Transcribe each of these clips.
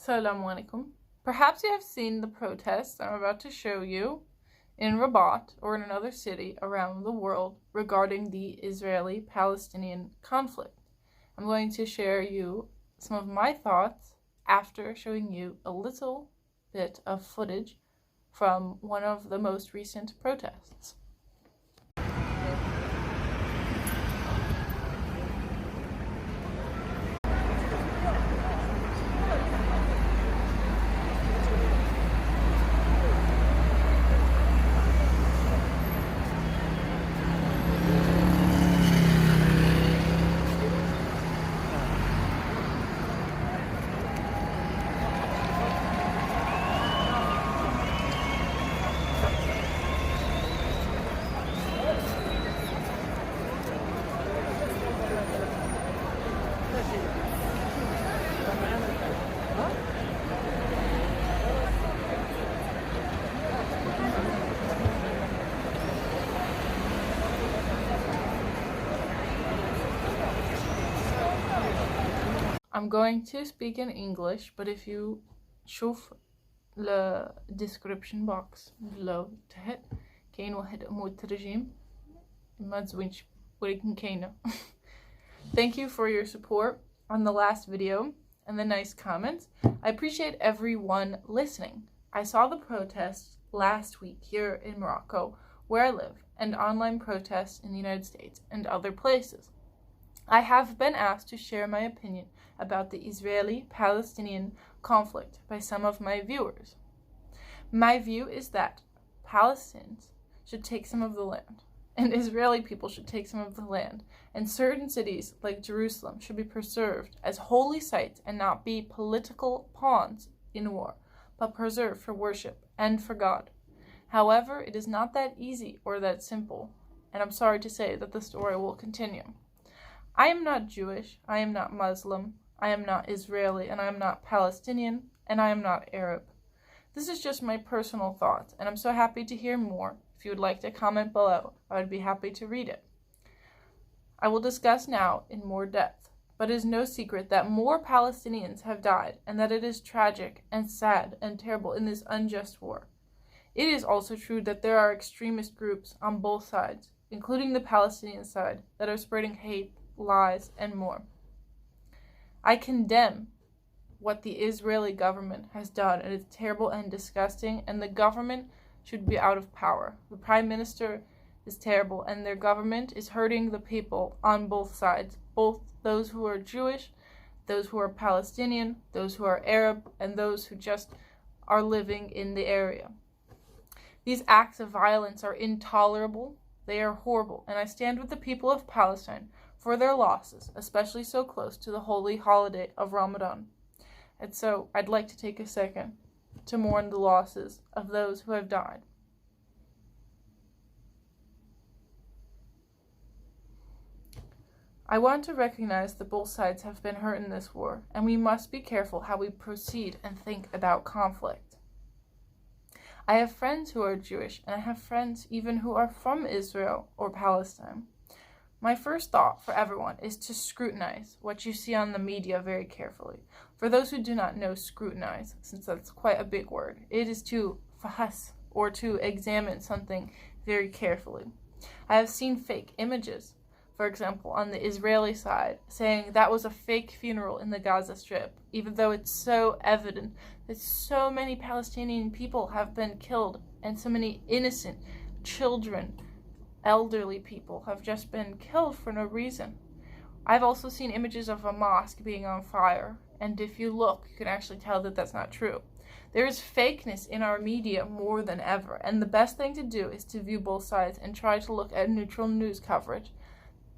Assalamu alaikum. Perhaps you have seen the protests I'm about to show you in Rabat or in another city around the world regarding the Israeli Palestinian conflict. I'm going to share you some of my thoughts after showing you a little bit of footage from one of the most recent protests. I'm going to speak in English, but if you شوف the description box below تحت كاين واحد مترجم ما تزوينش ولكن كاينة. Thank you for your support on the last video and the nice comments. I appreciate everyone listening. I saw the protests last week here in Morocco, where I live, and online protests in the United States and other places. I have been asked to share my opinion about the Israeli Palestinian conflict by some of my viewers. My view is that Palestinians should take some of the land, and Israeli people should take some of the land, and certain cities like Jerusalem should be preserved as holy sites and not be political pawns in war, but preserved for worship and for God. However, it is not that easy or that simple, and I'm sorry to say that the story will continue. I am not Jewish, I am not Muslim, I am not Israeli, and I am not Palestinian, and I am not Arab. This is just my personal thoughts, and I'm so happy to hear more. If you would like to comment below, I would be happy to read it. I will discuss now in more depth, but it is no secret that more Palestinians have died, and that it is tragic and sad and terrible in this unjust war. It is also true that there are extremist groups on both sides, including the Palestinian side, that are spreading hate, lies, and more. I condemn what the Israeli government has done, and it's terrible and disgusting, and the government should be out of power. The prime minister is terrible, and their government is hurting the people on both sides, both those who are Jewish, those who are Palestinian, those who are Arab, and those who just are living in the area. These acts of violence are intolerable, they are horrible, and I stand with the people of Palestine for their losses, especially so close to the holy holiday of Ramadan. And so I'd like to take a second to mourn the losses of those who have died. I want to recognize that both sides have been hurt in this war, and we must be careful how we proceed and think about conflict. I have friends who are Jewish, and I have friends even who are from Israel or Palestine. My first thought for everyone is to scrutinize what you see on the media very carefully. For those who do not know scrutinize, since that's quite a big word, it is to fahas, or to examine something very carefully. I have seen fake images, for example, on the Israeli side, saying that was a fake funeral in the Gaza Strip, even though it's so evident that so many Palestinian people have been killed, and so many innocent children, elderly people have just been killed for no reason. I've also seen images of a mosque being on fire, and if you look, you can actually tell that that's not true. There is fakeness in our media more than ever, and the best thing to do is to view both sides and try to look at neutral news coverage.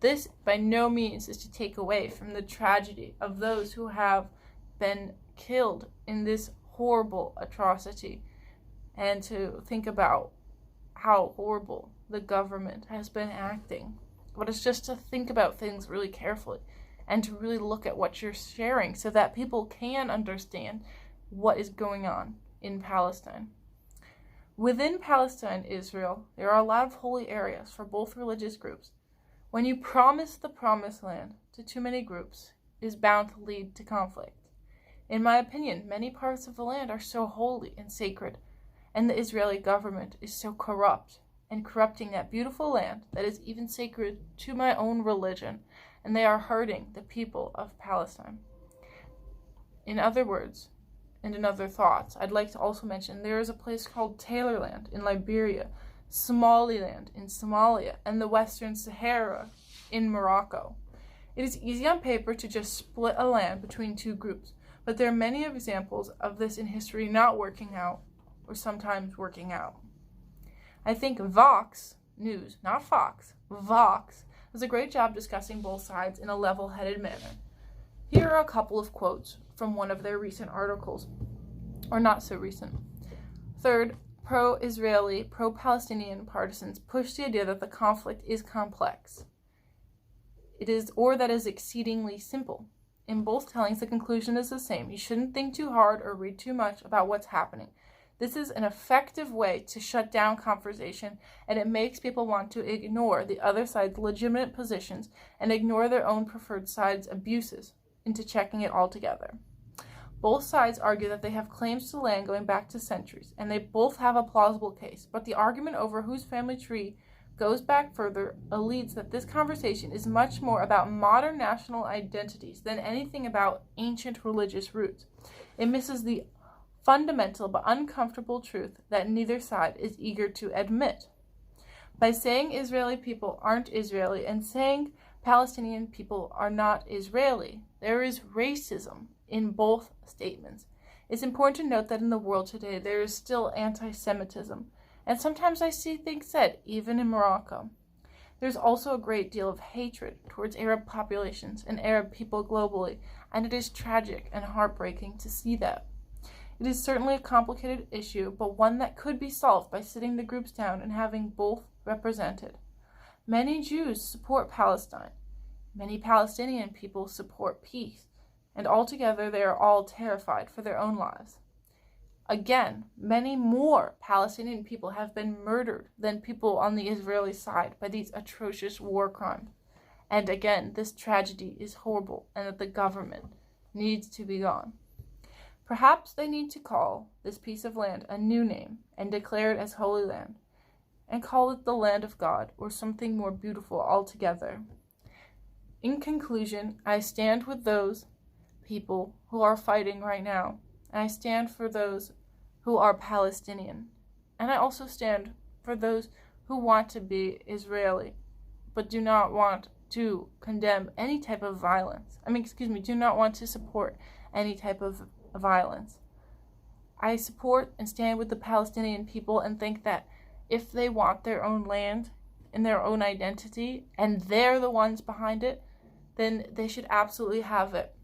This, by no means, is to take away from the tragedy of those who have been killed in this horrible atrocity, and to think about how horrible the government has been acting. But it's just to think about things really carefully and to really look at what you're sharing so that people can understand what is going on in Palestine. Within Palestine, Israel, there are a lot of holy areas for both religious groups. When you promise the promised land to too many groups, it is bound to lead to conflict. In my opinion, many parts of the land are so holy and sacred, and the Israeli government is so corrupt and corrupting that beautiful land that is even sacred to my own religion, and they are hurting the people of Palestine. In other words, and in other thoughts, I'd like to also mention there is a place called Taylorland in Liberia, Somaliland in Somalia, and the Western Sahara in Morocco. It is easy on paper to just split a land between two groups, but there are many examples of this in history not working out, or sometimes working out. I think Vox News, not Fox, Vox, does a great job discussing both sides in a level-headed manner. Here are a couple of quotes from one of their recent articles, or not so recent. Third, pro-Israeli, pro-Palestinian partisans push the idea that the conflict is complex. Or that is exceedingly simple. In both tellings, the conclusion is the same. You shouldn't think too hard or read too much about what's happening. This is an effective way to shut down conversation, and it makes people want to ignore the other side's legitimate positions and ignore their own preferred side's abuses into checking it all together. Both sides argue that they have claims to land going back to centuries, and they both have a plausible case, but the argument over whose family tree goes back further alludes that this conversation is much more about modern national identities than anything about ancient religious roots. It misses the fundamental but uncomfortable truth that neither side is eager to admit. By saying Israeli people aren't Israeli and saying Palestinian people are not Israeli, there is racism in both statements. It's important to note that in the world today there is still anti-Semitism, and sometimes I see things said, even in Morocco. There's also a great deal of hatred towards Arab populations and Arab people globally, and it is tragic and heartbreaking to see that. It is certainly a complicated issue, but one that could be solved by sitting the groups down and having both represented. Many Jews support Palestine. Many Palestinian people support peace, and altogether they are all terrified for their own lives. Again, many more Palestinian people have been murdered than people on the Israeli side by these atrocious war crimes. And again, this tragedy is horrible and that the government needs to be gone. Perhaps they need to call this piece of land a new name and declare it as Holy Land, and call it the Land of God or something more beautiful altogether. In conclusion, I stand with those people who are fighting right now, and I stand for those who are Palestinian, and I also stand for those who want to be Israeli, but do not want to condemn any type of violence. Do not want to support any type of violence. I support and stand with the Palestinian people and think that if they want their own land and their own identity, and they're the ones behind it, then they should absolutely have it.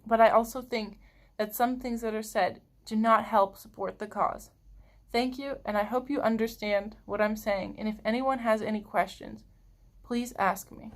But I also think that some things that are said do not help support the cause. Thank you, and I hope you understand what I'm saying, and if anyone has any questions, please ask me.